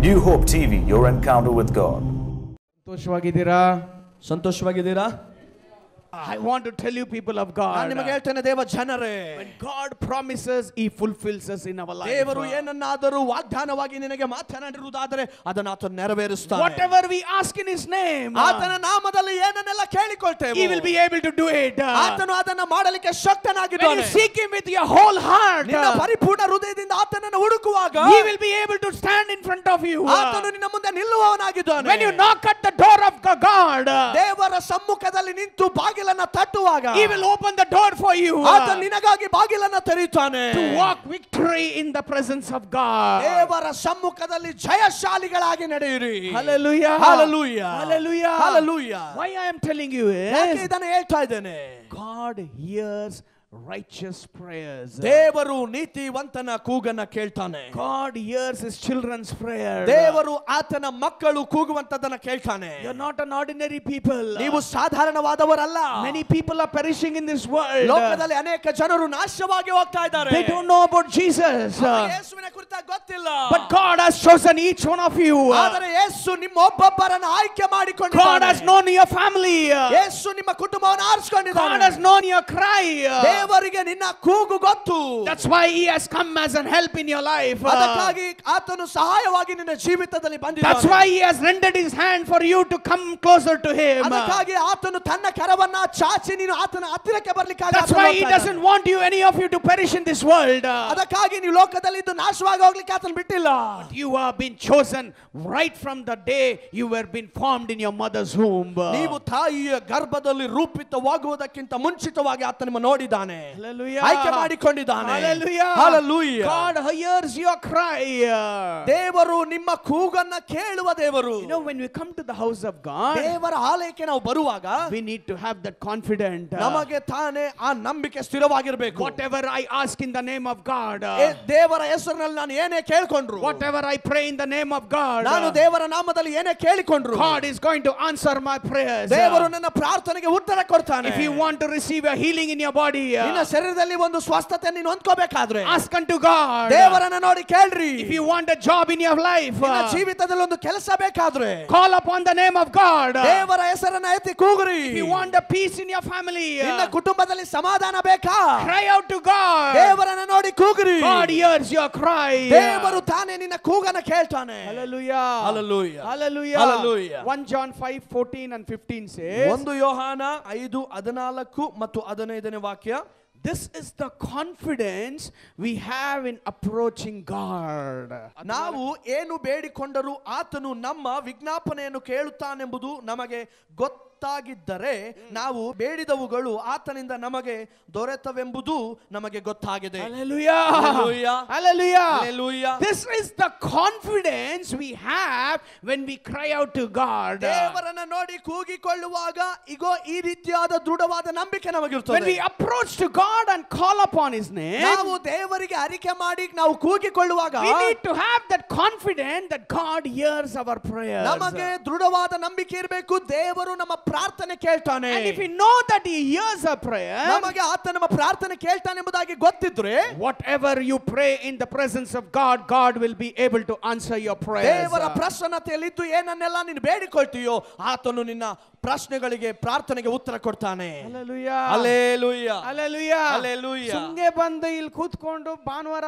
New Hope TV, your encounter with God. ಸಂತೋಷವಾಗಿದ್ದೀರಾ? I want to tell you, people of God, ನಾನು ನಿಮಗೆ ಹೇಳ್ತೇನೆ ದೇವ ಜನರೇ, when God promises, He fulfills us in our life. ದೇವರು ಏನನ್ನಾದರೂ ವಾಗ್ದಾನವಾಗಿ ನಿನಗೆ ಮಾತನಾಡಿರುವುದಾದರೆ ಅದನ್ನು ಆತನು ನೆರವೇರಿಸುತ್ತಾನೆ. Whatever we ask in His name, ಆತನ ನಾಮದಲ್ಲಿ ಏನನ್ನೆಲ್ಲ ಕೇಳಿಕೊಳ್ಳುತ್ತೇವೆ, He will be able to do it. ಆತನು ಅದನ್ನು ಮಾಡಲಿಕ್ಕೆ When ಶಕ್ತನಾಗಿದ್ದಾನೆ. you seek Him with your whole heart, ನಿನ್ನ ಪರಿಪೂರ್ಣ ಹೃದಯದಿಂದ ಆತನನ್ನು ಹುಡುಕುವಾಗ He will be able to stand in front of you. ಆತನು ನಿನ್ನ ಮುಂದೆ ನಿಲ್ಲುವವನಾಗಿದ್ದಾನೆ. When you knock at the door of God, ದೇವರ ಸಮ್ಮುಖದಲ್ಲಿ ನಿಂತು ಬಾಗಿಲನ್ನು ತಟ್ಟುವಾಗ He will open the door for you ಆತನು ನಿನಗಾಗಿ ಬಾಗಿಲನ್ನು ತೆರೆಯುತ್ತಾನೆ. to walk victory in the presence of God. ದೇವರ ಸಮ್ಮುಖದಲ್ಲಿ ಜಯಶಾಲಿಗಳಾಗಿ ನಡೆಯಿರಿ. Hallelujah. Hallelujah. Hallelujah. Hallelujah. Why I am telling you ಯಾಕೆ is, ಇದನ್ನು ಹೇಳ್ತಾ ಇದ್ದೇನೆ? God hears righteous prayers. ದೇವರು ನೀತಿವಂತನ ಕೂಗನ್ನ ಕೇಳ್ತಾನೆ. God hears His children's prayer. ದೇವರು ಆತನ ಮಕ್ಕಳು ಕೂಗುವಂತದನ್ನ ಕೇಳ್ತಾನೆ. You're not an ordinary people. ನೀವು ಸಾಧಾರಣವಾದವರಲ್ಲ. Many people are perishing in this world. ಲೋಕದಲ್ಲಿ ಅನೇಕ ಜನರು ನಾಶವಾಗಿ ಹೋಗ್ತಾ ಇದ್ದಾರೆ. They don't know about Jesus. ಯೇಸುವಿನ ಕುರಿತಾಗಿ ಗೊತ್ತಿಲ್ಲ. But God has chosen each one of you. ಆದರೆ ಯೇಸು ನಿಮ್ಮ ಒಬ್ಬೊಬ್ಬರನ್ನು ಆಯ್ಕೆ ಮಾಡಿಕೊಂಡಿದ್ದಾನೆ. God has known your family. ಯೇಸು ನಿಮ್ಮ ಕುಟುಂಬವನ್ನು ಆರಿಸಿಕೊಂಡಿದ್ದಾನೆ. God has known your cry. ದೇವರಿಗೆ ನಿನ್ನ ಕೂಗು ಗೊತ್ತು. That's why He has come as an help in your life. ಅದಕ್ಕಾಗಿ ಆತನು ಸಹಾಯವಾಗಿ ನಿನ್ನ ಜೀವಿತದಲ್ಲಿ ಬಂದಿದ್ದಾನೆ. That's why He has rendered His hand for you to come closer to Him. ಅದಕ್ಕಾಗಿ ಆತನು ತನ್ನ ಕರವನ್ನ ಚಾಚಿ ನೀನು ಆತನ ಹತ್ತಿರಕ್ಕೆ ಬರಲಿಕ್ಕಾಗಿ. That's why He doesn't want you, any of you, to perish in this world. ಅದಕ್ಕಾಗಿ ನೀವು ಲೋಕದಲ್ಲಿ ಇದ್ದು ನಾಶವಾಗಿ ಹೋಗ್ಲಿಕ್ಕೆ ಆತನು ಬಿಟ್ಟಿಲ್ಲ. You have been chosen right from the day you were been formed in your mother's womb. ನೀವು ತಾಯಿಯ ಗರ್ಭದಲ್ಲಿ ರೂಪಿತವಾಗುವುದಕ್ಕಿಂತ ಮುಂಚಿತವಾಗಿ ಆತ ನಿಮ್ಮ ನೋಡಿದ್ದಾನೆ. Hallelujah. ಆಯ್ಕೆ ಮಾಡಿಕೊಂಡಿದ್ದಾನೆ. Hallelujah. Hallelujah. God hears your cry. ದೇವರು ನಿಮ್ಮ ಕೂಗನ್ನ ಕೇಳುವ ದೇವರು. You know, when we come to the house of God, ದೇವರ ಆಲಯಕ್ಕೆ ನಾವು ಬರುವಾಗ we need to have that confidence. ನಮಗೆ ತಾನೇ ಆ ನಂಬಿಕೆ ಸ್ಥಿರವಾಗಿರಬೇಕು. Whatever I ask in the name of God, ದೇವರ ಹೆಸರಿನಲ್ಲಿ ನಾನು ಏನೇ ಕೇಳಿಕೊಂಡ್ರು, whatever I pray in the name of God, ನಾನು ದೇವರ ನಾಮದಲ್ಲಿ ಏನೇ ಕೇಳಿಕೊಂಡ್ರು, God is going to answer my prayers. ದೇವರು ನನ್ನ ಪ್ರಾರ್ಥನೆಗೆ ಉತ್ತರ ಕೊಡ್ತಾನೆ. If you want to receive a healing in your body, ನಿನ್ನ ಶರೀರದಲ್ಲಿ ಒಂದು ಸ್ವಸ್ಥತೆ ನೀನು ಹೊಂದ್ಕೋಬೇಕಾದ್ರೆ ask unto God. ದೇವರನ್ನ ನೋಡಿ ಕೇಳ್ರಿ. If you want a job in your life, ನಿನ್ನ ಜೀವಿತದಲ್ಲಿ ಒಂದು ಕೆಲಸ ಬೇಕಾದ್ರೆ call upon the name of God. ದೇವರ ಹೆಸರನ್ನ ಎತ್ತಿ ಕೂಗ್ರಿ. If you want a peace in your family, ನಿನ್ನ ಕುಟುಂಬದಲ್ಲಿ ಸಮಾಧಾನ ಬೇಕಾ, cry out to God. ದೇವರನ್ನ ನೋಡಿ ಕೂಗ್ರಿ. God hears your cry. ದೇವರು ತಾನೇ ನಿನ್ನ ಕೂಗನ್ನ ಕೇಳ್ತಾನೆ. Hallelujah. Hallelujah. Hallelujah. Hallelujah. 1 John 5:14 and 15 says, 1 ಯೋಹಾನ 5:14 ಮತ್ತು 15ನೇ ವಾಕ್ಯ, this is the confidence we have in approaching God. ನಾವು ಏನು ಬೇಡಿಕೊಂಡರೂ ಆತನು ನಮ್ಮ ವಿಜ್ಞಾಪನೆಯನ್ನು ಕೇಳುತ್ತಾನೆಂಬುದು ನಮಗೆ ಗೊತ್ತಾಗಿದ್ದರೆ ನಾವು ಬೇಡಿದವುಗಳು ಆತನಿಂದ ನಮಗೆ ದೊರೆತವೆಂಬುದು ನಮಗೆ ಗೊತ್ತಾಗಿದೆ. Hallelujah. Hallelujah. Hallelujah. Hallelujah. This is the confidence we have when we cry out to God. ದೇವರನ್ನ ನೋಡಿ ಕೂಗಿಕೊಳ್ಳುವಾಗ ಇಗೋ ಈ ರೀತಿಯಾದ ದೃಢವಾದ ನಂಬಿಕೆ ನಮಗಿರುತ್ತದೆ. When we approach to God and call upon His name, ನಾವು ದೇವರಿಗೆ ಅರಿಕೆ ಮಾಡಿ ನಾವು ಕೂಗಿಕೊಳ್ಳುವಾಗ we need to have that confidence that God hears our prayers. ನಮಗೆ ದೃಢವಾದ ನಂಬಿಕೆ ಇರಬೇಕು. ದೇವರು ನಮ್ಮ ಪ್ರಾರ್ಥನೆ ಕೇಳ್ತಾನೆ. And if we know that He hears our prayer, ನಮಗೆ ಆತ ನಮ್ಮ ಪ್ರಾರ್ಥನೆ ಕೇಳ್ತಾನೆ ಎಂಬುದಾಗಿ ಗೊತ್ತಿದ್ರೆ whatever you pray in the presence of God, God will be able to answer your prayers. ದೇವರ ಪ್ರಸನ್ನತೆಯಲ್ಲಿದ್ದು ಏನನ್ನೆಲ್ಲ ನೀನು ಬೇಡಿಕೊಳ್ತೀಯೋ ಆತನು ನಿನ್ನ ಪ್ರಶ್ನೆಗಳಿಗೆ ಪ್ರಾರ್ಥನೆಗೆ ಉತ್ತರ ಕೊಡ್ತಾನೆ. Hallelujah. Hallelujah. Hallelujah. Hallelujah. ಸುಮ್ಗೆ ಬಂದು ಇಲ್ಲಿ ಕೂತ್ಕೊಂಡು ಭಾನುವಾರ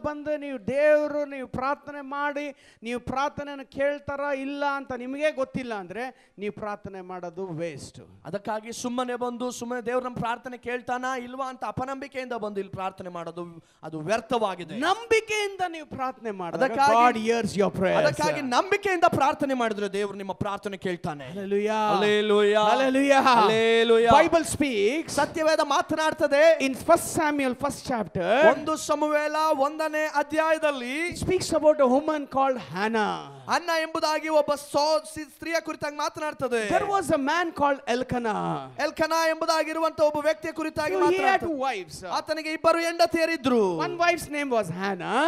ಬಂದು ನೀವು ಪ್ರಾರ್ಥನೆ ಮಾಡಿ ನೀವು ಪ್ರಾರ್ಥನೆಯನ್ನು ಕೇಳ್ತಾರ ಇಲ್ಲ ಅಂತ ನಿಮಗೆ ಗೊತ್ತಿಲ್ಲ ಅಂದ್ರೆ ನೀವು ಪ್ರಾರ್ಥನೆ ಮಾಡೋದು ವೇಸ್ಟ್. ಅದಕ್ಕಾಗಿ ಸುಮ್ಮನೆ ಬಂದು ಸುಮ್ಮನೆ ದೇವರು ನಮ್ಮ ಪ್ರಾರ್ಥನೆ ಕೇಳ್ತಾನಾ ಇಲ್ವಾ ಅಂತ ಅಪನಂಬಿಕೆಯಿಂದ ಬಂದು ಇಲ್ಲಿ ಪ್ರಾರ್ಥನೆ ಮಾಡೋದು ಅದು ವ್ಯರ್ಥವಾಗಿದೆ. ನಂಬಿಕೆಯಿಂದ ನೀವು ಪ್ರಾರ್ಥನೆ ಮಾಡಿದಾಗ ಅದಕ್ಕಾಗಿ God hears your prayers. ಅದಕ್ಕಾಗಿ ನಂಬಿಕೆಯಿಂದ ಪ್ರಾರ್ಥನೆ ಮಾಡಿದ್ರೆ ದೇವರು ನಿಮ್ಮ ಪ್ರಾರ್ಥನೆ ಕೇಳ್ತಾನೆ. Hallelujah. Hallelujah. Hallelujah. Hallelujah. Bible speaks, Satyaveda ಮಾತನಾಡ್ತದೆ in 1 Samuel 1st chapter, 1 ಸಮುವೇಲ 1ನೇ ಅಧ್ಯಾಯದಲ್ಲಿ it speaks about a woman called Hannah. ಅನ್ನ ಎಂಬುದಾಗಿ ಒಬ್ಬ ಸ್ತ್ರೀಯ ಕುರಿತಾಗಿ ಮಾತನಾಡ್ತದೆ. There was a man called Elkanah. ಎಲ್ಕನಾ ಎಂಬುದಾಗಿರುವಂತ ಒಬ್ಬ ವ್ಯಕ್ತಿಯ ಕುರಿತಾಗಿ So he had ಮಾತಾಡ್ತಾ two wives. ಆತನಿಗೆ ಇಬ್ಬರು ಹೆಂಡತಿಯರಿದ್ರು. One wife's name was Hannah.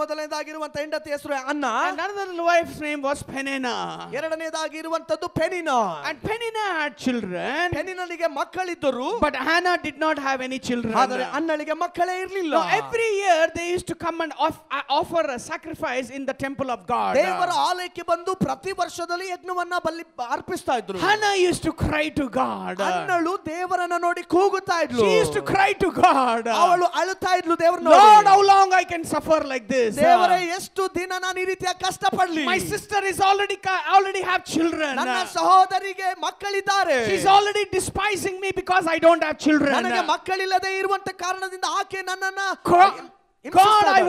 ಮೊದಲನೇದಾಗಿರುವಂತ ಹೆಂಡತಿ ಹೆಸರು ಅನ್ನ. And another wife's name was Peninnah. ಎರಡನೇದಾಗಿರುವಂತದ್ದು ಪೆನಿನಾ. And Peninnah had children. ಪೆನಿನನಿಗೆ ಮಕ್ಕಳಿದ್ದರು. But Hannah did not have any children. ಆದರೆ ಅನ್ನಳಿಗೆ ಮಕ್ಕಳೇ ಇರಲಿಲ್ಲ. So every year they used to come and offer a sacrifice in the temple of God. ದೇವರ ಆಲಯಕ್ಕೆ ಬಂದು ಪ್ರತಿ ವರ್ಷದಲ್ಲಿ ಯಜ್ಞವನ್ನ ಬಲಿ ಅರ್ಪಿಸ್ತಾ ಇದ್ರು. Hannah used to cry to God. ಅನ್ನಳು ದೇವರನ್ನ ನೋಡಿ ಕೂಗುತ್ತಾ ಇದ್ಲು. She used to cry to God. ಅವಳು ಅಳುತ್ತಾ ಇದ್ಲು ದೇವರನ್ನ ನೋಡಿ. Lord, how long I can suffer like this? ದೇವರೇ ಎಷ್ಟು ದಿನ ನಾನು ಈ ರೀತಿಯ ಕಷ್ಟ ಪಡಲಿ? My sister is already have children. ನನ್ನ ಸಹೋದರಿಗೆ ಮಕ್ಕಳಿದ್ದಾರೆ. She's already despising me because I don't have children. ನನಗೆ ಮಕ್ಕಳಿಲ್ಲದೆ ಇರುವಂತ ಕಾರಣದಿಂದ ಆಕೆ ನನ್ನನ್ನ God, I'm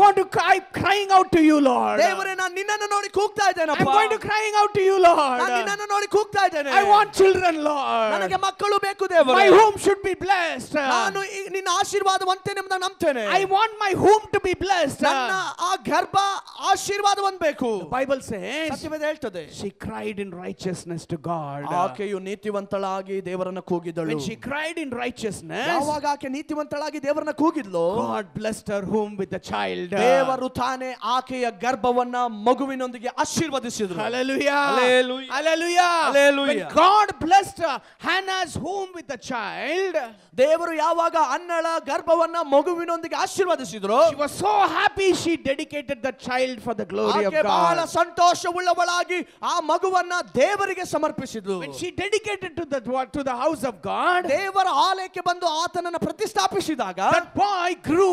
crying out to you, Lord. ದೇವರೇ ನಾನು ನಿನ್ನನ್ನು ನೋಡಿ ಕೂಗ್ತಾ ಇದ್ದೇನಪ್ಪ. I'm going to crying out to you, Lord. ನಾನು ನಿನ್ನನ್ನು ನೋಡಿ ಕೂಗ್ತಾ ಇದ್ದೇನೆ. I want children, Lord. ನನಗೆ ಮಕ್ಕಳು ಬೇಕು ದೇವರೇ. My home should be blessed. ನಾನು ನಿನ್ನ ಆಶೀರ್ವಾದವಂತೆ ಎಂಬುದನ್ನು ನಂಬ್ತೇನೆ. I want my home to be blessed. ನನ್ನ ಆ ಗರ್ಭ ಆಶೀರ್ವಾದವನ್ಬೇಕು. Bible says ಸತ್ಯವೇದ ಹೇಳ್ತದೆ. she cried in righteousness to God. ಆಕೆಯು ನೀತಿವಂತಳಾಗಿ ದೇವರನ್ನ ಕೂಗಿದಳು. When she cried in righteousness, ಯಾವಾಗ ಆಕೆ ನೀತಿವಂತಳಾಗಿ ದೇವರನ್ನ ಕೂಗಿದ್ಲು, God blessed her home with the child. ದೇವರು ತಾನೇ ಆಕೆಯ ಗರ್ಭವನ್ನ ಮಗುವಿನೊಂದಿಗೆ ಆಶೀರ್ವದಿಸಿದರು. Hallelujah. Hallelujah. Hallelujah. Hallelujah. When God blessed Hannah's home with the child, ದೇವರು ಯಾವಾಗ ಅನ್ನಳ ಗರ್ಭವನ್ನ ಮಗುವಿನೊಂದಿಗೆ ಆಶೀರ್ವದಿಸಿದ್ರು, she was so happy she dedicated the child for the glory of ಆಕೆ ಬಹಳ God. ಸಂತೋಷವುಳ್ಳವಳಾಗಿ ಆ ಮಗುವನ್ನ ದೇವರಿಗೆ ಸಮರ್ಪಿಸಿದ್ರು. When she dedicated to the house of God, ದೇವರ ಆಲಯಕ್ಕೆ ಬಂದು ಆತನನ್ನು ಪ್ರತಿಷ್ಠಾಪಿಸಿದಾಗ that boy grew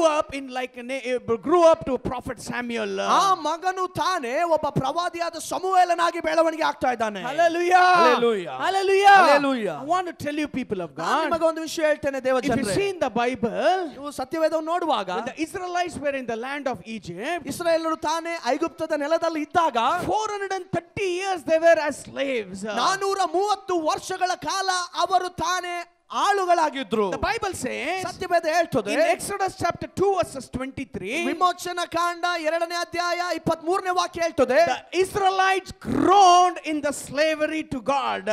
up to prophet Samuel. ಆ ಮಗನು ತಾನೇ ಒಬ್ಬ ಪ್ರವಾದಿಯಾದ ಸಮುವೇಲನಾಗಿ ಬೆಳವಣಿಗೆ ಆಗ್ತಾ ಇದ್ದಾನೆ. Hallelujah. Hallelujah. Hallelujah. Hallelujah. I want to tell you, people of ನಾನು God, ನಿಮಗೆ ಒಂದು ವಿಷಯ ಹೇಳ್ತೇನೆ ದೇವ if you ಜನರೇ. see in the Bible, ನೀವು ಸತ್ಯವೇದವನ್ನು ನೋಡುವಾಗ when the Israelites were in the land of Egypt, ಇಸ್ರಾಯೇಲರು ತಾನೇ ಐಗುಪ್ತದ ನೆಲದಲ್ಲಿ ಇದ್ದಾಗ 430 years they were as slaves. 430 ವರ್ಷಗಳ ಕಾಲ ಅವರು ತಾನೇ ಆಳುಗಳಾಗಿದ್ರು. The Bible says ಸತ್ಯವೇದ ಹೇಳ್ತದೆ in Exodus chapter 2 verses 23, ವಿಮೋಚನಾ ಕಾಂಡ 2ನೇ ಅಧ್ಯಾಯ 23ನೇ ವಾಕ್ಯ ಹೇಳ್ತದೆ, the Israelites groaned in the slavery to God.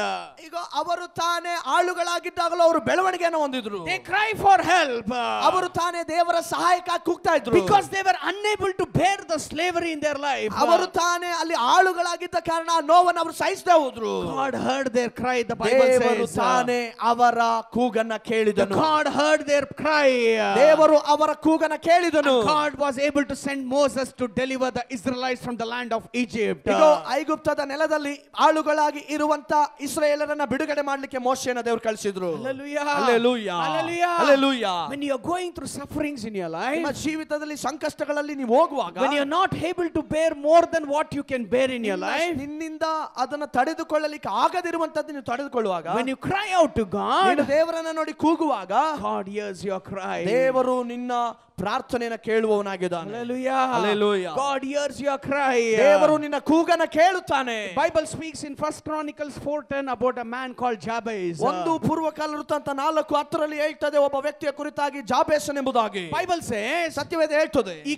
ಈಗ ಅವರು ತಾನೇ ಆಳುಗಳಾಗಿದ್ದಾಗಲೂ ಅವರು ಬೆಳವಣಿಗೆಯನ್ನು ಹೊಂದಿದ್ರು. They cry for help. ಅವರು ತಾನೇ ದೇವರ ಸಹಾಯಕ್ಕಾಗಿ ಕೂಗ್ತಾ ಇದ್ರು. Because they were unable to bear the slavery in their life. ಅವರು ತಾನೇ ಅಲ್ಲಿ ಆಳುಗಳಾಗಿದ್ದ ಕಾರಣ ಆ ನೋವನ್ನು ಅವರು ಸಹಿಸದೇ ಹೋದ್ರು. God heard their cry, the Bible ದೇವರು says. ತಾನೇ ಅವರ ಕೂಗನ್ನ ಕೇಳಿದನು. God heard their cry. ದೇವರು ಅವರ ಕೂಗನ್ನ ಕೇಳಿದನು. And God was able to send Moses to deliver the Israelites from the land of Egypt. ಈಗ ಐಗುಪ್ತದ ನೆಲದಲ್ಲಿ ಆಳುಗಳಾಗಿ ಇರುವಂತ ಇಸ್ರಾಯೇಲರನ್ನ ಬಿಡುಗಡೆ ಮಾಡಲಿಕ್ಕೆ ಮೋಶೆಯನ್ನ ದೇವರು ಕಳಿಸಿದ್ರು. Hallelujah. Hallelujah. Hallelujah. Hallelujah. When you are going through sufferings in your life, ನಿಮ್ಮ ಜೀವಿತದಲ್ಲಿ ಸಂಕಷ್ಟಗಳಲ್ಲಿ ನೀವು ಹೋಗುವಾಗ, when you are not able to bear more than what you can bear in your life, ನಿನ್ನಿಂದ ಅದನ್ನ ತಡೆದುಕೊಳ್ಳಲಿಕ್ಕೆ ಆಗದಿರುವಂತದ್ದು ನೀವು ತಡೆದುಕೊಳ್ಳುವಾಗ, when you cry out to God, ದೇವರನ್ನ ನೋಡಿ ಕೂಗುವಾಗ, God hears your cry. ದೇವರು ನಿನ್ನ ಪ್ರಾರ್ಥನೆಯನ್ನು ಕೇಳುವವನಾಗಿದ್ದಾನೆ. Hallelujah. Hallelujah. God hears your cry. ದೇವರು ನಿನ್ನ ಕೂಗನ್ನ ಕೇಳುತ್ತಾನೆ. Bible speaks in 1 Chronicles 4:10 about a man called Jabez. ಒಂದು ಪೂರ್ವಕಾಲ ವೃತ್ತಾಂತ 4:10 ಹೇಳ್ತದೆ ಒಬ್ಬ ವ್ಯಕ್ತಿಯ ಕುರಿತಾಗಿ ಜಾಬೇಸನ್ ಎಂಬುದಾಗಿ. Bible says ಸತ್ಯವೇದ ಹೇಳ್ತದೆ, he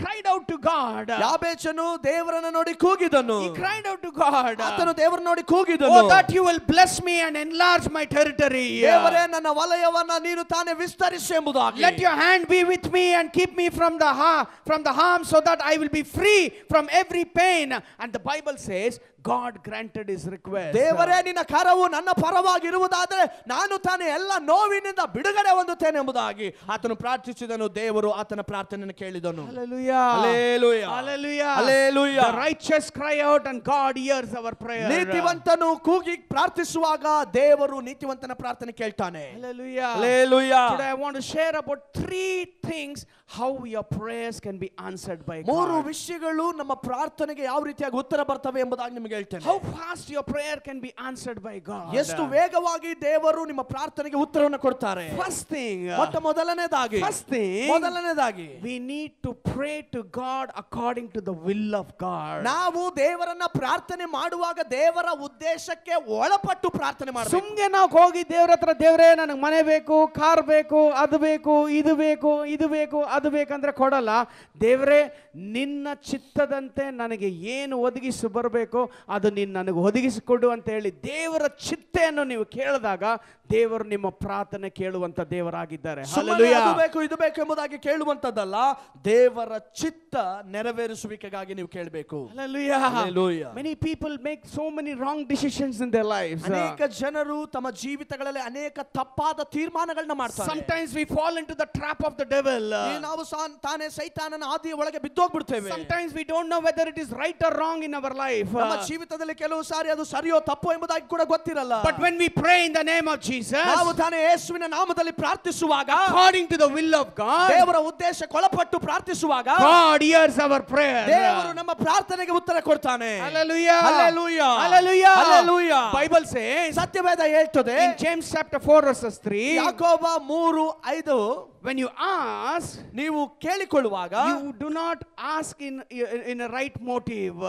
cried out to God. ಯಾಬೇಚನು ದೇವರನ್ನ ನೋಡಿ ಕೂಗಿದನು. He cried out to God. ಆತನು ದೇವರನ್ನ ನೋಡಿ ಕೂಗಿದನು. Oh, that you will bless me and enlarge my territory. ದೇವರೇ ನನ್ನ ವಲಯವನ್ನ ನೀನು ತಾನೇ ವಿಸ್ತರಿಸು ಎಂಬುದಾಗಿ. Let your hand be with me and keep me from the harm so that I will be free from every pain. And the Bible says God granted his request. ದೇವರೇ ನಿನ್ನ ಕರವು ನನ್ನ ಪರವಾಗಿರುವುದಾದರೆ ನಾನು ತಾನೇ ಎಲ್ಲ ನೋವಿನಿಂದ ಬಿಡುಗಡೆ ಹೊಂದುತ್ತೇನೆ ಎಂಬುದಾಗಿ ಆತನು ಪ್ರಾರ್ಥಿಸಿದನು. ದೇವರು ಆತನ ಪ್ರಾರ್ಥನೆಯನ್ನು ಕೇಳಿದನು. Hallelujah. Hallelujah. Hallelujah. Hallelujah. The righteous cry out and God hears our prayer. ನೀತಿವಂತನು ಕೂಗಿ ಪ್ರಾರ್ಥಿಸುವಾಗ ದೇವರು ನೀತಿವಂತನ ಪ್ರಾರ್ಥನೆ ಕೇಳ್ತಾನೆ. Hallelujah. Hallelujah. Today I want to share about 3 things how your prayers can be answered by God. 3 ವಿಷಯಗಳು ನಮ್ಮ ಪ್ರಾರ್ಥನೆಗೆ ಯಾವ ರೀತಿಯಾಗಿ ಉತ್ತರ ಬರ್ತವೆ ಎಂಬುದಾಗಿ ನಿಮಗೆ ಹೇಳ್ತೇನೆ. How fast your prayer can be answered by God. ಎಷ್ಟು ವೇಗವಾಗಿ ದೇವರು ನಿಮ್ಮ ಪ್ರಾರ್ಥನೆಗೆ ಉತ್ತರವನ್ನು ಕೊಡ್ತಾರೆ. First thing, ಮೊದಲನೇದಾಗಿ we need to pray to God according to the will of God. ನಾವು ದೇವರನ್ನ ಪ್ರಾರ್ಥನೆ ಮಾಡುವಾಗ ದೇವರ ಉದ್ದೇಶಕ್ಕೆ ಒಳಪಟ್ಟು ಪ್ರಾರ್ಥನೆ ಮಾಡಬೇಕು. ಸುಮ್ಮನೆ ನಾವು ಹೋಗಿ ದೇವರ ಹತ್ರ, ದೇವರೇ ನನಗೆ ಮನೆ ಬೇಕು, ಕಾರ್ ಬೇಕು, ಅದು ಬೇಕು, ಇದು ಬೇಕು, ಇದು ಬೇಕು ಅದು ಬೇಕಂದ್ರೆ ಕೊಡಲ್ಲ. ದೇವರೇ ನಿನ್ನ ಚಿತ್ತದಂತೆ ನನಗೆ ಏನು ಒದಗಿಸಿ ಬರಬೇಕು ಅದು ನೀನು ನನಗೆ ಒದಗಿಸಿಕೊಡು ಅಂತ ಹೇಳಿ ದೇವರ ಚಿತ್ತೆಯನ್ನು ನೀವು ಕೇಳಿದಾಗ ದೇವರು ನಿಮ್ಮ ಪ್ರಾರ್ಥನೆ ಕೇಳುವಂತ ದೇವರಾಗಿದ್ದಾರೆ. ಇದು ಬೇಕು ಎಂಬುದಾಗಿ ಕೇಳುವಂತದ್ದಲ್ಲ, ದೇವರ ಚಿತ್ತ ನೆರವೇರಿಸುವಿಕೆಗಾಗಿ ನೀವು ಕೇಳಬೇಕು. Many people make so many wrong decisions in their lives. ಅನೇಕ ಜನರು ತಮ್ಮ ಜೀವಿತಗಳಲ್ಲಿ ಅನೇಕ ತಪ್ಪಾದ ತೀರ್ಮಾನಗಳನ್ನ ಮಾಡ್ತಾರೆ. Sometimes we fall into the trap of the devil. ನಾವು ತಾನೇ ಸೈತಾನನ ಆದಿಯ ಒಳಗೆ ಬಿದ್ದೋಗ್ಬಿಡ್ತೇವೆ. Sometimes we don't know whether it is right or wrong in our life. ನಮ್ಮ ಜೀವಿತದಲ್ಲಿ ಕೆಲವು ಸಾರಿ ಅದು ಸರಿಯೋ ತಪ್ಪೋ ಎಂಬುದಾಗಿ ಕೂಡ ಗೊತ್ತಿರಲ್ಲ. But when we pray in the name of Jesus, ನಾವು ತಾನೇ ಯೇಸುವಿನ ನಾಮದಲ್ಲಿ ಪ್ರಾರ್ಥಿಸುವಾಗ, according to the will of God, ದೇವರ ಉದ್ದೇಶಕ್ಕೊಳಪಟ್ಟು ಪ್ರಾರ್ಥಿಸುವಾಗ, God hears our prayer. ದೇವರು ನಮ್ಮ ಪ್ರಾರ್ಥನೆಗೆ ಉತ್ತರ ಕೊಡ್ತಾನೆ. Hallelujah. Hallelujah. Hallelujah. Hallelujah. Bible says, ಸತ್ಯವೇದ ಹೇಳ್ತದೆ in James chapter 4 verses 3, ಯಾಕೋಬ 3:5, when you ask, ನೀವು ಕೇಳಿಕೊಳ್ಳುವಾಗ, you do not ask in a right motive.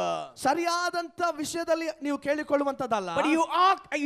ಸರಿಯಾದಂತ ವಿಷಯದಲ್ಲಿ ನೀವು ಕೇಳಿಕೊಳ್ಳುವಂತದಲ್ಲ. But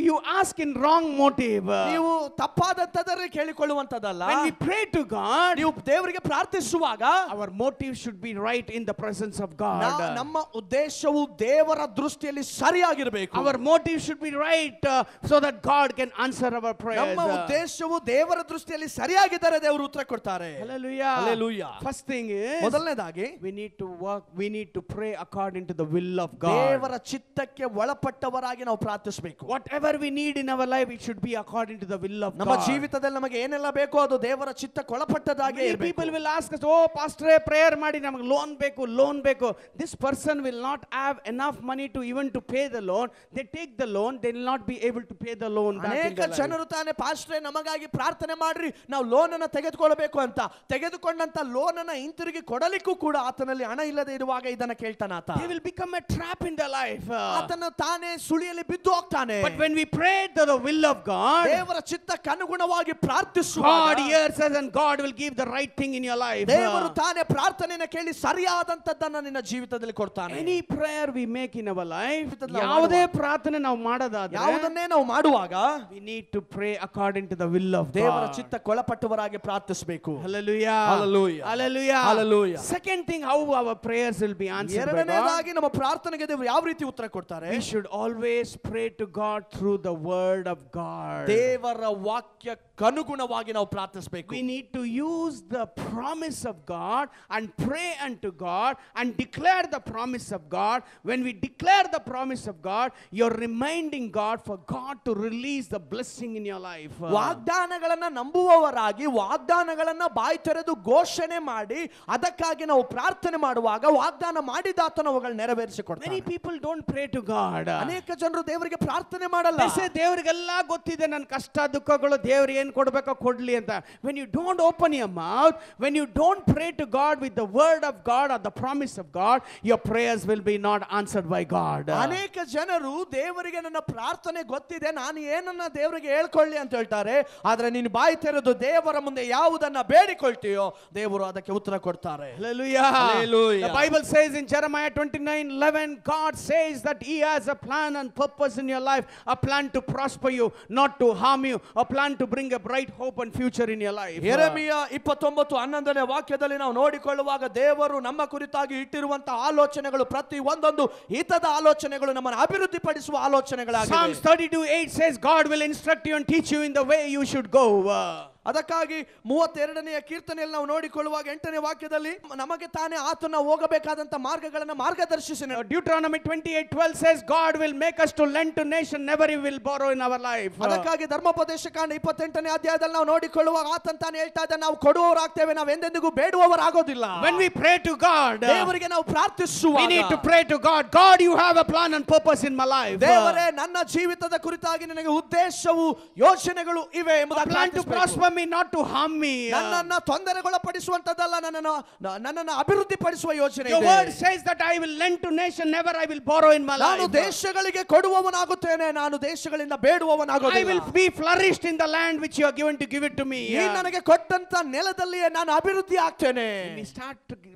you ask in wrong motive. ನೀವು ತಪ್ಪಾದಂತದಲ್ಲಿ ಕೇಳಿಕೊಳ್ಳುವಂತದಲ್ಲ. When we pray to God, ನೀವು ದೇವರಿಗೆ ಪ್ರಾರ್ಥಿಸುವಾಗ our motive should be right in the presence of God. ನಮ್ಮ ಉದ್ದೇಶವು ದೇವರ ದೃಷ್ಟಿಯಲ್ಲಿ ಸರಿಯಾಗಿರಬೇಕು. Our motive should be right so that God can answer our prayers. ನಮ್ಮ ಉದ್ದೇಶವು ದೇವರ ದೃಷ್ಟಿಯಲ್ಲಿ ಸರಿಯಾಗಿದ್ದರೆ ದೇವರು ಉತ್ತರ ಕೊಡ್ತಾರೆ. Hallelujah. Hallelujah. First thing is, ಮೊದಲನೇದಾಗಿ we need to pray according to the will of God. ದೇವರ ಚಿತ್ತಕ್ಕೆ ಒಳಪಟ್ಟವರಾಗಿ ನಾವು ಪ್ರಾರ್ಥಿಸಬೇಕು. Whatever we need in our life, it should be according to the will of God. ನಮ್ಮ ಜೀವಿತದಲ್ಲಿ ನಮಗೆ ಏನೆಲ್ಲ ಬೇಕೋ ಅದು ದೇವರ ಚಿತ್ತಕ್ಕೆ ಒಳಪಟ್ಟದಾಗಿ ಇರಬೇಕು. People will ask us, oh pastor, prayer ಮಾಡಿ ನಮಗೆ ಲೋನ್ ಬೇಕು. This person will not have enough money to even to pay the loan. They take the loan, they will not be able to pay the loan back. ಅನೇಕ ಜನರು ತಾನೇ ಪಾಸ್ಟ್ರೇ ನಮಗಾಗಿ ಪ್ರಾರ್ಥನೆ ಮಾಡ್ರಿ, ನಾವು ಲೋನ್ ಅನ್ನು ತೆಗೆದುಕೊಳ್ಳಬೇಕು ಅಂತ, ತೆಗೆದುಕೊಂಡಂತ ಲೋನ್ ಅನ್ನು ಹಿಂತಿರುಗಿ ಕೊಡಲಿಕ್ಕೂ ಕೂಡ ಆತನಲ್ಲಿ ಹಣ ಇಲ್ಲದೆ ಇರುವಾಗ ಇದನ್ನ ಕೇಳ್ತಾನ ಆತ. They will become a trap in their life. ಆತನ ತಾನೇ ಸುಳಿಯಲ್ಲಿ ಬಿದ್ದು ಹೋಗ್ತಾನೆ. But when we pray to the will of God, ದೇವರ ಚಿತ್ತಕ್ಕೆ ಅನುಗುಣವಾಗಿ ಪ್ರಾರ್ಥಿಸುವಾಗ, God hears us and God will give the right thing in your life. ದೇವರು ತಾನೇ ಪ್ರಾರ್ಥನೆಯನ್ನು ಕೇಳಿ ಸರಿಯಾದಂತದ್ದನ್ನ ನಿನ್ನ ಜೀವಿತದಲ್ಲಿ ಕೊಡ್ತಾನೆ. Any prayer we make in our life, ಯಾವುದೇ ಪ್ರಾರ್ಥನೆ ನಾವು ಮಾಡೋದಾದ್ರೆ, ಯಾವುದನ್ನೇ ನಾವು ಮಾಡುವಾಗ, we need to pray according to the will of God. ದೇವರ ಚಿತ್ತಕ್ಕೆ ಒಳಪಟ್ಟವರಾಗಿ ಪ್ರಾರ್ಥಿಸಬೇಕು. Hallelujah. Hallelujah. Hallelujah. Hallelujah. Second thing, how our prayers will be answered by God. ಎರಡನೇದಾಗಿ ನಮ್ಮ ಪ್ರಾರ್ಥನೆಗೆ ದೇವರು ಯಾವ ರೀತಿ ಉತ್ತರ ಕೊಡ್ತಾರೆ? We should always pray to God through the word of God. ದೇವರ ವಾಕ್ಯಕ್ಕನುಗುಣವಾಗಿ ನಾವು ಪ್ರಾರ್ಥಿಸಬೇಕು. We need to use the promise of God and pray unto God and declare the promise of God. When we declare the promise of God, you're reminding God for God to release the blessing in your life. ವಾಗ್ದಾನಗಳನ್ನ ನಂಬುವವರಾಗಿ ವಾಗ್ದಾನಗಳನ್ನ ಬಾಯಿ ತೆರೆದು ಘೋಷಣೆ ಮಾಡಿ ಅದಕ್ಕಾಗಿ ನಾವು ಪ್ರಾರ್ಥನೆ ಮಾಡುವಾಗ ವಾಗ್ದಾನ ಮಾಡಿದಾತನ ಅವುಗಳನ್ನು ನೆರವೇರಿಸಿಕೊಡ್ತಾನೆ. Many people don't pray to God. ಅನೇಕ ಜನರು ದೇವರಿಗೆ ಪ್ರಾರ್ಥನೆ ಮಾಡಲ್ಲ. ದೇವರಿಗೆಲ್ಲ ಗೊತ್ತಿದೆ ನನ್ನ ಕಷ್ಟ ದುಃಖಗಳು, ದೇವರು ಏನು ಕೊಡಬೇಕೋ ಕೊಡ್ಲಿ ಅಂತ. When you don't open your mouth, when you don't pray to God with the word of God or the promise of God, your prayers will be not answered by God. ಅನೇಕ ಜನರು ದೇವರಿಗೆ ನನ್ನ ಪ್ರಾರ್ಥನೆ ಗೊತ್ತಿದೆ, ನಾನು ಏನನ್ನ ದೇವರಿಗೆ ಹೇಳ್ಕೊಳ್ಳಿ ಅಂತ ಹೇಳ್ತಾರೆ. ಆದ್ರೆ ನೀನು ಬಾಯಿ ತೆರೆದು ದೇವರ ಮುಂದೆ ಯಾವುದನ್ನ ಬೇಡಿಕೊಳ್ತೀಯೋ ದೇವರು ಅದಕ್ಕೆ ಉತ್ತರ ಕೊಡ್ತಾರೆ. Hallelujah. Hallelujah. The Bible says in Jeremiah 29:11, God says that He has a plan and purpose in your life, a plan to prosper you, not to harm you, a plan to bring a bright hope and future in your life. ಯೆರೆಮೀಯ 29:11ನೇ ವಾಕ್ಯದಲ್ಲಿ ನಾವು ನೋಡಿಕೊಳ್ಳುವಾಗ ದೇವರು ನಮ್ಮ ಕುರಿತಾಗಿ ಇಟ್ಟಿರುವಂತಹ ಆಲೋಚನೆಗಳು ಪ್ರತಿ ಒಂದೊಂದು ಹಿತದ ಆಲೋಚನೆಗಳು, ನಮ್ಮನ್ನು ಅಭಿವೃದ್ಧಿಪಡಿಸುವ ಆಲೋಚನೆಗಳಾಗಿವೆ. Psalms 32:8 says God will instruct you and teach you in the way you should go. ಅದಕ್ಕಾಗಿ 32ನೇ ಕೀರ್ತನೆಯಲ್ಲಿ ನಾವು ನೋಡಿಕೊಳ್ಳುವಾಗ 8ನೇ ವಾಕ್ಯದಲ್ಲಿ ನಮಗೆ ತಾನೇ ಆತನ ಹೋಗಬೇಕಾದಂತ ಮಾರ್ಗಗಳನ್ನು ಮಾರ್ಗದರ್ಶಿಸಿ. Deuteronomy 28:12 says God will make us to lend to nation, never we will borrow in our life. ಅದಕ್ಕಾಗಿ ಧರ್ಮೋಪದೇಶ ಕಾಂಡ 28ನೇ ಅಧ್ಯಾಯದಲ್ಲಿ ನಾವು ನೋಡಿಕೊಳ್ಳುವಾಗ ಆತನ ತಾನೇ ಹೇಳ್ತಾ ಇದ್ದಾನೆ, ನಾವು ಕೊಡುವವರಾಗ್ತೇವೆ, ನಾವು ಎಂದೆಂದಿಗೂ ಬೇಡುವವರಾಗೋದಿಲ್ಲ. When we pray to God, ದೇವರಿಗೆ ನಾವು ಪ್ರಾರ್ಥಿಸುವಾಗ, we need to pray to God, God you have a plan and purpose in my life. ದೇವರೇ ನನ್ನ ಜೀವಿತದ ಕುರಿತಾಗಿ ನನಗೆ ಉದ್ದೇಶವು ಯೋಚನೆಗಳು ಇವೆ ಎಂಬುದನ್ನು plan to prosper me, not to harm me. ನನ್ನನ್ನು ತೊಂದರೆಗೊಳಪಡಿಸುವಂತದ್ದಲ್ಲ, ನನ್ನನ್ನು ಅಭಿವೃದ್ಧಿಪಡಿಸುವ ಯೋಚನೆ. Your word says that I will lend to nation, never I will borrow in my life. ನಾನು ದೇಶಗಳಿಗೆ ಕೊಡುವವನಾಗುತ್ತೇನೆ, ನಾನು ದೇಶಗಳಿಂದ ಬೇಡುವವನಾಗುವುದಿಲ್ಲ. I will be flourished in the land which you are given to give it to me. ನೀನು ನನಗೆ ಕೊಟ್ಟಂತ ನೆಲದಲ್ಲಿಯೇ ನಾನು ಅಭಿವೃದ್ಧಿ ಆಗ್ತೇನೆ.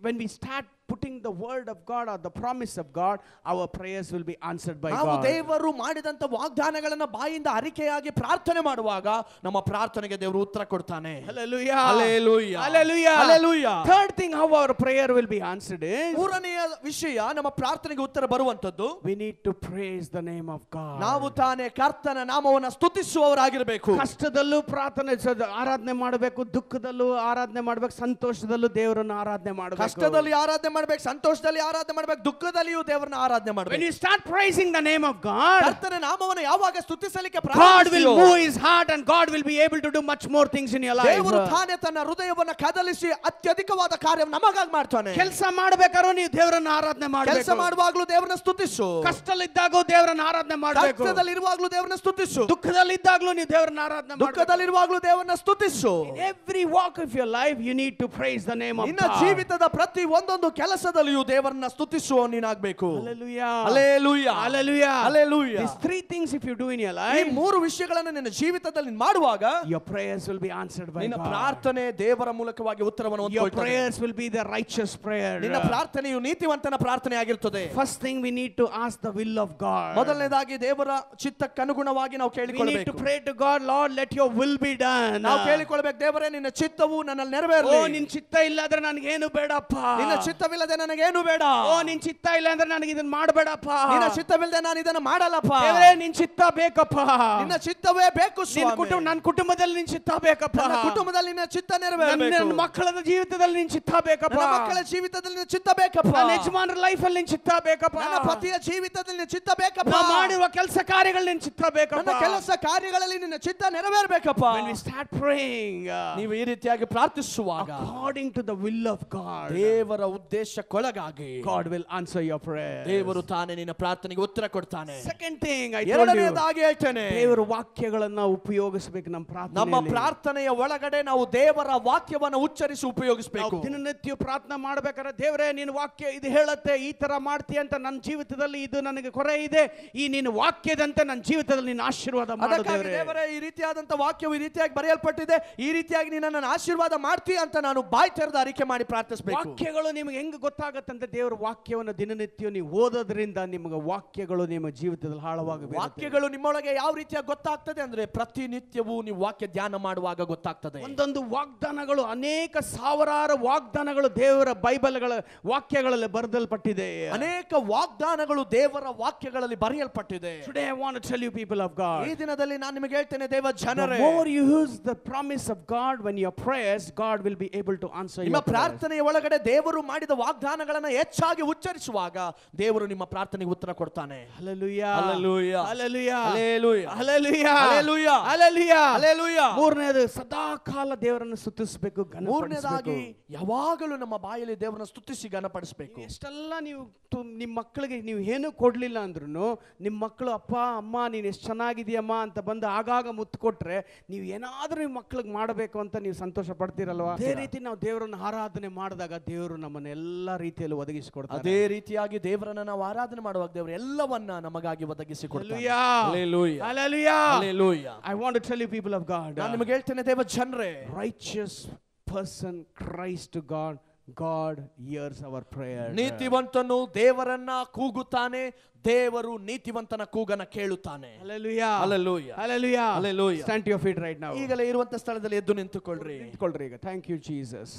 When we start putting the word of God or the promise of God, our prayers will be answered by ನಾವು God. ದೇವರು ಮಾಡಿದಂತ ವಾಗ್ದಾನಗಳನ್ನ ಬಾಯಿಂದ ಅರಿಕೆಯಾಗಿ ಪ್ರಾರ್ಥನೆ ಮಾಡುವಾಗ ನಮ್ಮ ಪ್ರಾರ್ಥನೆಗೆ ದೇವರು ಉತ್ತರ ಕೊಡ್ತಾನೆ. Hallelujah. Hallelujah. Hallelujah. Hallelujah. Third thing how our prayer will be answered is ಮೂರನೆಯ ವಿಷಯ ನಮ್ಮ ಪ್ರಾರ್ಥನೆಗೆ ಉತ್ತರ ಬರುವಂತದ್ದು, we need to praise the name of God. ನಾವು ತಾನೇ ಕರ್ತನ ನಾಮವನ್ನು ಸ್ತುತಿಸುವವರಾಗಿರಬೇಕು. ಕಷ್ಟದಲ್ಲೂ ಪ್ರಾರ್ಥನೆ ಆರಾಧನೆ ಮಾಡಬೇಕು, ದುಃಖದಲ್ಲೂ ಆರಾಧನೆ ಮಾಡಬೇಕು, ಸಂತೋಷದಲ್ಲೂ ದೇವರನ್ನು ಆರಾಧನೆ ಮಾಡಬೇಕು. ಕಷ್ಟದಲ್ಲಿ ಆರಾಧನೆ ಮಾಡಬೇಕು, ಸಂತೋಷದಲ್ಲಿ ಆರಾಧನೆ ಮಾಡಬೇಕು, ದುಃಖದಲ್ಲಿಯೂ ದೇವರನ್ನ ಆರಾಧನೆ ಮಾಡಬೇಕು. When you start praising the name of God, ಕರ್ತನ ನಾಮವನ್ನು ಯಾವಾಗ ಸ್ತುತಿಸಲಿಕ್ಕೆ God will ಪ್ರಾರಂಭಿಸುತ್ತೀಯೋ, move his heart and God will be able to do much more things in your life. ದೇವರು ತಾನೇ ತನ್ನ ಹೃದಯವನ್ನು ಕದಲಿಸಿ ಅತ್ಯಧಿಕವಾದ ಕಾರ್ಯವನ್ನು ನಮಗಾಗಿ ಮಾಡ್ತಾನೆ. ಕೆಲಸ ಮಾಡಬೇಕಾದ್ರೂ ನೀವು ದೇವರನ್ನು ಆರಾಧನೆ ಮಾಡಬೇಕು. ಕೆಲಸ ಮಾಡುವಾಗಲೂ ದೇವರನ್ನ ಸ್ತುತಿಸು. ಕಷ್ಟದಲ್ಲಿದ್ದಾಗೂ ದೇವರನ್ನು ಆರಾಧನೆ ಮಾಡಬೇಕು. ಕಷ್ಟದಲ್ಲಿರುವಾಗಲೂ ದೇವರನ್ನ ಸ್ತುತಿಸು. ದುಃಖದಲ್ಲಿದ್ದಾಗಲೂ ನೀವು ದೇವರನ್ನು ಆರಾಧನೆ ಮಾಡಬೇಕು. ದುಃಖದಲ್ಲಿರುವಾಗಲೂ ದೇವರನ್ನ ಸ್ತುತಿಸು. In every walk of your life you need to praise the name of ನಿನ್ನ God. ಜೀವಿತದ ಪ್ರತಿ ಒಂದೊಂದು ಕೆಲಸದಲ್ಲಿಯೂ ದೇವರನ್ನ ಸ್ತುತಿಸುವ ನೀನಾಗಬೇಕು. Hallelujah. Hallelujah. Hallelujah. Hallelujah. These three things if you do in your ಈ life, ಮೂರು ವಿಷಯಗಳನ್ನು ನಿನ್ನ ಜೀವಿತದಲ್ಲಿ ಮಾಡುವಾಗ your prayers will be answered by ನಿನ್ನ God. ಪ್ರಾರ್ಥನೆ ದೇವರ ಮೂಲಕವಾಗಿ ಉತ್ತರವನ್ನು Your ಹೊಂದಿಕೊಳ್ಳುತ್ತದೆ. prayers will be the righteous prayer. ನಿನ್ನ ಪ್ರಾರ್ಥನೆಯು ನೀತಿವಂತನ ಪ್ರಾರ್ಥನೆ ಆಗಿರುತ್ತದೆ. First thing we need to ask the will of God. ಮೊದಲನೇದಾಗಿ ದೇವರ ಚಿತ್ತಕ್ಕನುಗುಣವಾಗಿ ನಾವು We need to ಕೇಳಿಕೊಳ್ಳಬೇಕು. pray to God, Lord, let your will be done. ನಾವು ಕೇಳಿಕೊಳ್ಳಬೇಕು, ದೇವರೇ ನಿನ್ನ ಚಿತ್ತವು ನನ್ನಲ್ಲಿ ಓ ನೆರವೇರಲಿ. ನಿನ್ ಚಿತ್ತ ಇಲ್ಲಾದ್ರೆ ನನಗೇನು ಬೇಡಪ್ಪ. ನಿನ್ನ ಚಿತ್ತವಿಲ್ಲದೆ ನನಗೇನು ಬೇಡ. ಓ ನಿನ್ ಚಿತ್ತ ಇಲ್ಲ ಅಂದ್ರೆ ನನಗೆ ಇದನ್ನ ಮಾಡಬೇಡಪ್ಪ. ನಿನ್ನ ಚಿತ್ತವಿಲ್ಲದೆ ನಾನು ಇದನ್ನು ಮಾಡಲ್ಲಪ್ಪ. ದೇವರೇ ನಿನ್ ಚಿತ್ತ ಬೇಕಪ್ಪ. ನಿನ್ನ ಚಿತ್ತವೇ ಬೇಕು ನಿನ್ನ ಸ್ವಾಮಿ. ನನ್ನ ಕುಟುಂಬದಲ್ಲಿ ನಿನ್ ಚಿತ್ತ ಬೇಕಪ್ಪ. ನನ್ನ ಕುಟುಂಬದಲ್ಲಿ ನಿನ್ನ ಚಿತ್ತ ನೆರವೇರಬೇಕು. ನನ್ನ ಮಕ್ಕಳ ಜೀವಿತದಲ್ಲಿ ನಿನ್ ಚಿತ್ತ ಬೇಕಪ್ಪ. ನನ್ನ ಮಕ್ಕಳ ಜೀವಿತದಲ್ಲಿ ನಿನ್ನ ಚಿತ್ತ ಬೇಕಪ್ಪ. ನನ್ನ ಯಜಮಾನರ ಲೈಫ್ ಅಲ್ಲಿ ನಿನ್ ಚಿತ್ತ ಬೇಕಪ್ಪ. ನನ್ನ ಪತಿಯ ಜೀವಿತದಲ್ಲಿ ನಿನ್ನ ಚಿತ್ತ ಬೇಕಪ್ಪ. ನಾವು ಮಾಡಿರುವ ಕೆಲಸ ಕಾರ್ಯಗಳಲ್ಲಿ ನಿನ್ ಚಿತ್ತ ಬೇಕಪ್ಪ. ನನ್ನ ಕೆಲಸ ಕಾರ್ಯಗಳಲ್ಲಿ ನಿನ್ನ ಚಿತ್ತ ನೆರವೇರಬೇಕಪ್ಪ. When we start praying ನೀವು ಈ ರೀತಿಯಾಗಿ ಪ್ರಾರ್ಥಿಸುವಾಗ according to the will of God, ದೇವರ ಉದ್ದೇಶಕ್ಕೊಳಗಾಗಿ God will answer your prayer. ದೇವರು ತಾನೇ ನಿನ್ನ ಪ್ರಾರ್ಥನೆಗೆ ಉತ್ತರ ಕೊಡ್ತಾನೆ. Second thing I told you, ಎರಡನೇದಾಗಿ ಹೇಳ್ತೇನೆ, ದೇವರ ವಾಕ್ಯಗಳನ್ನ ಉಪಯೋಗಿಸಬೇಕು ನಮ್ಮ ನಮ್ಮ ಪ್ರಾರ್ಥನೆಯಲ್ಲಿ. ಪ್ರಾರ್ಥನೆಯ ಒಳಗಡೆ ನಾವು ದೇವರ ವಾಕ್ಯವನ್ನು ಉಚ್ಚರಿಸಿ ಉಪಯೋಗಿಸಬೇಕು. ನಾವು ದಿನನಿತ್ಯ ಪ್ರಾರ್ಥನೆ ಮಾಡಬೇಕಾದ್ರೆ ದೇವರೇ ನಿನ್ನ ವಾಕ್ಯ ಇದು ಹೇಳುತ್ತೆ, ಈ ತರ ಮಾಡ್ತೀಯ ಅಂತ ನನ್ನ ಜೀವಿತದಲ್ಲಿ ಇದು ನನಗೆ ಕೊರೆ ಇದೆ, ಈ ನಿನ್ನ ವಾಕ್ಯದಂತೆ ನನ್ನ ಜೀವಿತದಲ್ಲಿ ನಿನ್ನ ಆಶೀರ್ವಾದ ಮಾಡು ಅದಕ್ಕಾಗಿ ದೇವರೇ. ದೇವರೇ ಈ ರೀತಿಯಾದಂತ ವಾಕ್ಯವು ಈ ರೀತಿಯಾಗಿ ಬರೆಯಲ್ಪಟ್ಟಿದೆ, ಈ ರೀತಿಯಾಗಿ ನೀನು ನನ್ನ ಆಶೀರ್ವಾದ ಮಾಡ್ತೀಯ ಅಂತ ನಾನು ಬಾಯಿ ತೆರೆದು ಅರಿಕೆ ಮಾಡಿ ಪ್ರಾರ್ಥಿಸಬೇಕು. ವಾಕ್ಯಗಳು ನಿಮಗೆ ಹೆಂಗ್ ಗೊತ್ತಾಗತ್ತಂತೆ, ದೇವರ ವಾಕ್ಯವನ್ನು ದಿನನಿತ್ಯ ನೀವು ಓದೋದ್ರಿಂದ ನಿಮಗೆ ವಾಕ್ಯಗಳು ನಿಮ್ಮ ಜೀವಿತದಲ್ಲಿ ಆಳವಾಗಿ ವಾಕ್ಯಗಳು ನಿಮ್ಮೊಳಗೆ ಯಾವ ರೀತಿಯಾಗಿ ಗೊತ್ತಾಗ್ತದೆ ಅಂದ್ರೆ ಪ್ರತಿನಿತ್ಯವೂ ನೀವು ವಾಕ್ಯ ಧ್ಯಾನ ಮಾಡುವಾಗ ಗೊತ್ತಾಗ್ತದೆ. ಒಂದೊಂದು ವಾಗ್ದಾನಗಳು, ಅನೇಕ ಸಾವಿರಾರು ವಾಗ್ದಾನಗಳು ದೇವರ ಬೈಬಲ್ಗಳ ವಾಕ್ಯಗಳಲ್ಲಿ ಬರೆದಲ್ಪಟ್ಟಿದೆ. ಅನೇಕ ವಾಗ್ದಾನಗಳು ದೇವರ ವಾಕ್ಯಗಳಲ್ಲಿ ಬರೆಯಲ್ಪಟ್ಟಿದೆ. Today I want to tell you people of God, ಈ ದಿನದಲ್ಲಿ ನಾನು ನಿಮಗೆ ಹೇಳ್ತೇನೆ ದೇವ the ಜನರೇ, more you use the promise of God when your prayers, God will be able to answer ನಿಮ್ಮ your prayers. ಪ್ರಾರ್ಥನೆಯ ಒಳಗಡೆ ದೇವರು ಮಾಡಿದ ವಾಗ್ದಾನಗಳನ್ನು ಹೆಚ್ಚಾಗಿ ಉಚ್ಚರಿಸುವಾಗ ದೇವರು ನಿಮ್ಮ ಪ್ರಾರ್ಥನೆಗೆ ಉತ್ತರ ಕೊಡ್ತಾನೆ. Hallelujah. Hallelujah. Hallelujah. Hallelujah. Hallelujah. Hallelujah. Hallelujah. Hallelujah. ಮೂರನೇದು ಸದಾ ಕಾಲ ದೇವರನ್ನು ಸ್ತುತಿಸಬೇಕು, ಮೂರನೇದಾಗಿ ಯಾವಾಗಲೂ ನಮ್ಮ ಬಾಯಲ್ಲಿ ದೇವರನ್ನ ಸ್ತುತಿಸಿ ಘನಪಡಿಸಬೇಕು. ಎಷ್ಟೆಲ್ಲ ನೀವು ನಿಮ್ಮ ಮಕ್ಕಳಿಗೆ ನೀವು ಏನು ಕೊಡ್ಲಿಲ್ಲ ಅಂದ್ರೂ ನಿಮ್ಮ ಮಕ್ಕಳು ಅಪ್ಪ ಅಮ್ಮ ನೀನು ಎಷ್ಟು ಚೆನ್ನಾಗಿದೆಯಮ್ಮ ಅಂತ ಬಂದು ಆಗಾಗ ಮುತ್ತು ಕೊಟ್ರೆ ನೀವು ಏನಾದ್ರೂ ನಿಮ್ಮ ಮಕ್ಕಳಿಗೆ ಮಾಡಬೇಕು ಅಂತ ನೀವು ಸಂತೋಷ ಪಡ್ತೀರಲ್ವಾ? ಅದೇ ರೀತಿ ನಾವು ದೇವರನ್ನು ಆರಾಧನೆ ಮಾಡಿದಾಗ ದೇವರು ನಮ್ಮನ್ನೆಲ್ಲ ರೀತಿಯಲ್ಲಿ ಒದಗಿಸಿಕೊಡ್ತಾರೆ. ಅದೇ ರೀತಿಯಾಗಿ ದೇವರನ್ನ ನಾವು ಆರಾಧನೆ ಮಾಡುವಾಗ ದೇವರು ಎಲ್ಲವನ್ನ ನಮಗಾಗಿ ಒದಗಿಸಿಕೊಡ್ತಾನೆ. Hallelujah. Hallelujah. Hallelujah. I want to tell you people of God, ನಾನು ನಿಮಗೆ ಹೇಳ್ತೇನೆ ದೇವ ಜನರೇ, righteous person cries to God, God hears our prayer. ನೀತಿವಂತನು ದೇವರನ್ನ ಕೂಗುತ್ತಾನೆ, ದೇವರು ನೀತಿವಂತನ ಕೂಗನ ಕೇಳುತ್ತಾನೆ. Hallelujah. Hallelujah. Hallelujah. Hallelujah. Stand to your feet right now. ಈಗಲೇ ಇರುವಂತ ಸ್ಥಳದಲ್ಲಿ ಎದ್ದು ನಿಂತುಕೊಳ್ಳ್ರಿ. ನಿಂತುಕೊಳ್ಳ್ರಿ ಈಗ. Thank you Jesus.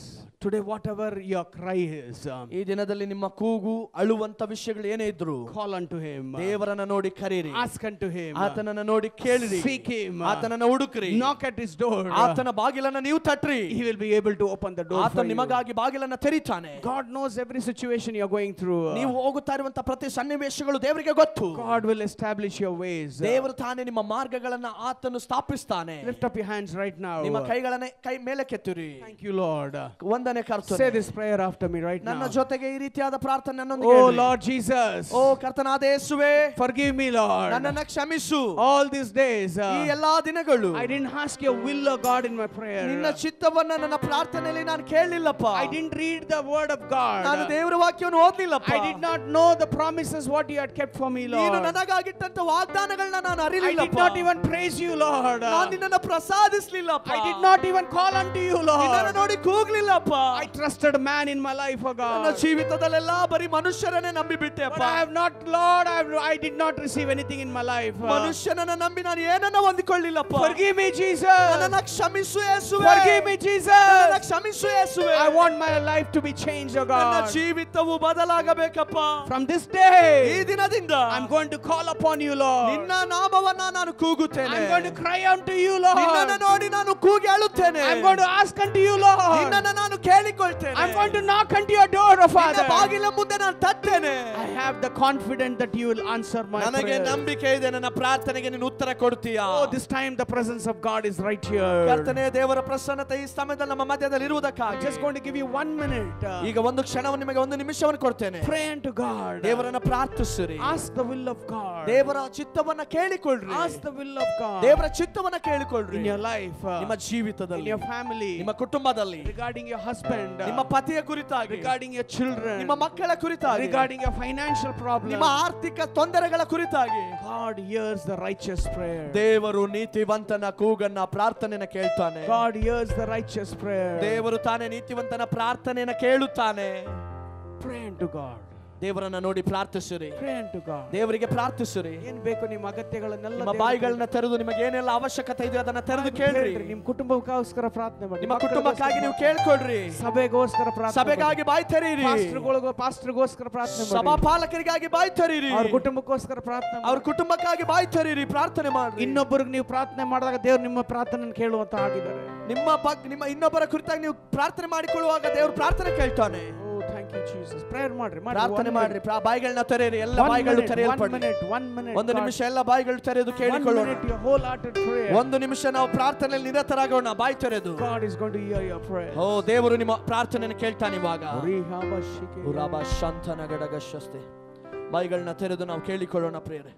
Today whatever your cry is, ಈ ದಿನದಲ್ಲಿ ನಿಮ್ಮ ಕೂಗು ಅಳುವಂತ ವಿಷಯಗಳು ಏನೇ ಇದ್ರು call unto him. ದೇವರನ್ನ ನೋಡಿ ಕರೀರಿ. Ask unto him. ಆತನನ್ನ ನೋಡಿ ಕೇಳಿರಿ. Seek him. ಆತನನ್ನ ಹುಡುಕ್ರಿ. Knock at his door. ಆತನ ಬಾಗಿಲನ್ನ ನೀವು ತಟ್ರಿ. He will be able to open the door for ಆತ you. ನಿಮಗಾಗಿ ಬಾಗಿಲನ್ನ ತೆರೀತಾನೆ. God knows every situation you are going through. ನೀವು ಹೋಗುತ್ತಾ ಇರುವಂತ ಪ್ರತಿ ಸನ್ನಿವೇಶಗಳು ದೇವರಿಗೆ ಗೊತ್ತು. God will establish your ways. ದೇವರು ತಾನೇ ನಿಮ್ಮ ಮಾರ್ಗಗಳನ್ನ ಆತನು ಸ್ಥಾಪಿಸ್ತಾನೆ. Lift up your hands right now. ನಿಮ್ಮ ಕೈಗಳನ್ನ ಕೈ ಮೇಲೆ ಕೆತ್ತಿರಿ. Thank you Lord. ವಂದನೆ ಕರ್ತನೇ. Say this prayer after me right now. ನನ್ನ ಜೊತೆಗೆ ಈ ರೀತಿಯಾದ ಪ್ರಾರ್ಥನೆ ನನ್ನೊಂದಿಗೆ Oh ಹೇಳಿ. Lord Jesus. ಓ ಕರ್ತನಾದ ಯೇಸುವೇ, Forgive me Lord. ನನ್ನನ್ನ ಕ್ಷಮಿಸು. All these days ಈ ಎಲ್ಲಾ ದಿನಗಳು I didn't ask your will of God in my prayer. ನಿನ್ನ ಚಿತ್ತವನ್ನ ನನ್ನ ಪ್ರಾರ್ಥನೆಯಲ್ಲಿ ನಾನು ಕೇಳಲಿಲ್ಲಪ್ಪ. I didn't read read the word of God. ನಾನು ದೇವರ ವಾಕ್ಯವನ್ನು ಓದಲಿಲ್ಲಪ್ಪ. I did not know the promises what you had kept for me, ನೀನು Lord. ನನಗಾಗಿಟ್ಟಂತ ವಾಗ್ದಾನಗಳನ್ನ ನಾನು I did ಅರಿಲಿಲ್ಲಪ್ಪ. not even praise you, Lord. ನಾನು ನಿನ್ನನ್ನು ಪ್ರಸಾದಿಸಲಿಲ್ಲಪ್ಪ. I did not even call unto you, ನಿನ್ನನ್ನು Lord. ನೋಡಿ ಕೂಗ್ಲಿಲ್ಲಪ್ಪ. I trusted man in my life, oh ನನ್ನ God. ಜೀವಿತದಲ್ಲೆಲ್ಲ ಬರೀ ಮನುಷ್ಯರನ್ನೇ ನಂಬಿ ಬಿಟ್ಟೆಪ್ಪ. But I have not, Lord, I did not receive anything in my life. ಮನುಷ್ಯನನ್ನ ನಂಬಿ ನಾನು ಏನನ್ನ ಹೊಂದಿಕೊಳ್ಳಿಲ್ಲಪ್ಪ. Forgive me, Jesus. ನನ್ನನ್ನ ಕ್ಷಮಿಸು ಯೇಸುವೆ. Forgive me, Jesus. ನನ್ನನ್ನ ಕ್ಷಮಿಸು ಯೇಸುವೆ. I want my life to be changed, oh ನನ್ನ God. ಜೀವಿತವು ಬದಲಾಗಬೇಕಪ್ಪ. From this day, ಈ ದಿನದಿಂದ I'm going to call upon you, Lord. ನಿನ್ನ ನಾಮವನ್ನ ನಾನು ಕೂಗುತ್ತೇನೆ. I'm going to cry unto you, ನಿನ್ನನ್ನು Lord. ನೋಡಿ ನಾನು ಕೂಗಿ ಅಳುತ್ತೇನೆ. I'm going to ask unto you, Lord. ನಿನ್ನನ್ನು ನಾನು ಕೇಳಿಕೊಳ್ತೇನೆ. I'm going to knock unto your door, oh ನಿನ್ನ Father. ಬಾಗಿಲ ಮುಂದೆ ನಾನು ತಟ್ಟೇನೆ. I have the confidence that you will answer my ನನಗೆ prayer. ನಂಬಿಕೆ ಇದೆ ನನ್ನ ಪ್ರಾರ್ಥನೆಗೆ ನೀನು ಉತ್ತರ ಕೊಡ್ತೀಯಾ. Oh, this time the presence of God is right here. ಕರ್ತನೇ, ದೇವರ ಪ್ರಸನ್ನತೆ ಈ ಸಮಯದಲ್ಲಿ ನಮ್ಮ ಮಧ್ಯದಲ್ಲಿ ಇರುವುದಕ್ಕಾಗಿ I'm just going to give you 1 minute. ಈಗ ಒಂದು ಕ್ಷಣವನ್ನು ನಿಮಗೆ ಒಂದು ನಿಮಿಷವನ್ನು ಕೊಡ್ತೇನೆ. Pray unto God. ದೇವರನ್ನ ಪ್ರಾರ್ಥಿಸಿರಿ. Ask the will of God. ದೇವರ ಚಿತ್ತವನ್ನ ಕೇಳಿಕೊಳ್ಳ್ರಿ. Ask the will of God ದೇವರ ಚಿತ್ತವನ್ನ ಕೇಳಿಕೊಳ್ಳ್ರಿ. in your life, ನಿಮ್ಮ in ಜೀವಿತದಲ್ಲಿ, your family, ನಿಮ್ಮ ಕುಟುಂಬದಲ್ಲಿ, regarding your husband, ನಿಮ್ಮ ಪತಿಯ ಕುರಿತಾಗಿ, regarding your children, ನಿಮ್ಮ ಮಕ್ಕಳ ಕುರಿತಾಗಿ, regarding your financial problems. ನಿಮ್ಮ ಆರ್ಥಿಕ ತೊಂದರೆಗಳ ಕುರಿತಾಗಿ God hears the righteous prayer. ದೇವರು ನೀತಿವಂತನ ಕೂಗನ್ನ ಪ್ರಾರ್ಥನೆನ ಕೇಳ್ತಾನೆ. God hears the righteous prayer. ದೇವರು ತಾನೇ ನೀತಿವಂತನ ಪ್ರಾರ್ಥನೆಯನ್ನ ಕೇಳುತ್ತಾನೆ. Pray unto God. ದೇವರನ್ನ ನೋಡಿ ಪ್ರಾರ್ಥಿಸಿರಿ. Pray unto God. ದೇವರಿಗೆ ಪ್ರಾರ್ಥಿಸಿರಿ. ಏನ್ ಬೇಕು ನಿಮ್ಮ ಅಗತ್ಯಗಳನ್ನೆಲ್ಲ ನಿಮ್ಮ ಬಾಯಿಗಳನ್ನ ತೆರೆದು ನಿಮಗೆ ಏನೆಲ್ಲ ಅವಶ್ಯಕತೆ ಇದೆ ಅದನ್ನ ತೆರೆದು ಕೇಳ್ರಿ. ನಿಮ್ಮ ಕುಟುಂಬಕ್ಕೋಸ್ಕರ ಪ್ರಾರ್ಥನೆ ಮಾಡಿ. ನಿಮ್ಮ ಕುಟುಂಬಕ್ಕಾಗಿ ನೀವು ಕೇಳ್ಕೊಳ್ರಿ. ಸಭೆಗೋಸ್ಕರ ಪ್ರಾರ್ಥನೆ, ಸಭೆಗಾಗಿ ಬಾಯಿ ತೆರೀರಿ. ಪಾಸ್ಟರ್ಗೋಸ್ಕರ ಪ್ರಾರ್ಥನೆ ಮಾಡಿ. ಸಭಾ ಪಾಲಕರಿಗಾಗಿ ಬಾಯಿ ತೆರೀರಿ. ಅವ್ರ ಕುಟುಂಬಕ್ಕೋಸ್ಕರ ಪ್ರಾರ್ಥನೆ ಮಾಡಿ. ಅವ್ರ ಕುಟುಂಬಕ್ಕಾಗಿ ಬಾಯಿ ತೆರೀರಿ, ಪ್ರಾರ್ಥನೆ ಮಾಡಿ. ಇನ್ನೊಬ್ಬರಿಗೆ ನೀವು ಪ್ರಾರ್ಥನೆ ಮಾಡಿದಾಗ ದೇವರು ನಿಮ್ಮ ಪ್ರಾರ್ಥನೆ ಕೇಳುವಂತ ಆಗಿದ್ದಾರೆ. ನಿಮ್ಮ ಇನ್ನೊಬ್ಬರ ಕುರಿತಾಗಿ ನೀವು ಪ್ರಾರ್ಥನೆ ಮಾಡಿಕೊಳ್ಳುವಾಗ ದೇವರು ಪ್ರಾರ್ಥನೆ ಕೇಳ್ತಾನೆ. Thank you, Jesus. Prayer ಮಾಡ್ರಿ, ಪ್ರಾರ್ಥನೆ ಮಾಡ್ರಿ. ಬಾಯಿಗಳನ್ನ ತೆರೆಯಿರಿ. ಎಲ್ಲ ಬಾಯಿಗಳು ತೆರೆಯಲ್ಪಡಲಿ. 1 minute. ಒಂದು ನಿಮಿಷ ಎಲ್ಲ ಬಾಯಿಗಳು ತೆರೆದು ಕೇಳಿಕೊಳ್ಳೋಣ. 1 minute, your whole-hearted prayer. ಒಂದು ನಿಮಿಷ ನಾವು ಪ್ರಾರ್ಥನೆಯಲ್ಲಿ ನಿರತರಾಗೋಣ, ಬಾಯಿ ತೆರೆದು. God is going to hear your prayer. ಓ, ದೇವರು ನಿಮ್ಮ ಪ್ರಾರ್ಥನೆಯನ್ನು ಕೇಳ್ತಾನೆ ಇವಾಗ. ರಿಹಾಬ ಶಿಕೆ ಉರಾಬ ಶಾಂತನಗಡಗಶಸ್ತೆ. ಬಾಯಿಗಳನ್ನ ತೆರೆದು ನಾವು ಕೇಳಿಕೊಳ್ಳೋಣ ಪ್ರೇರೆ.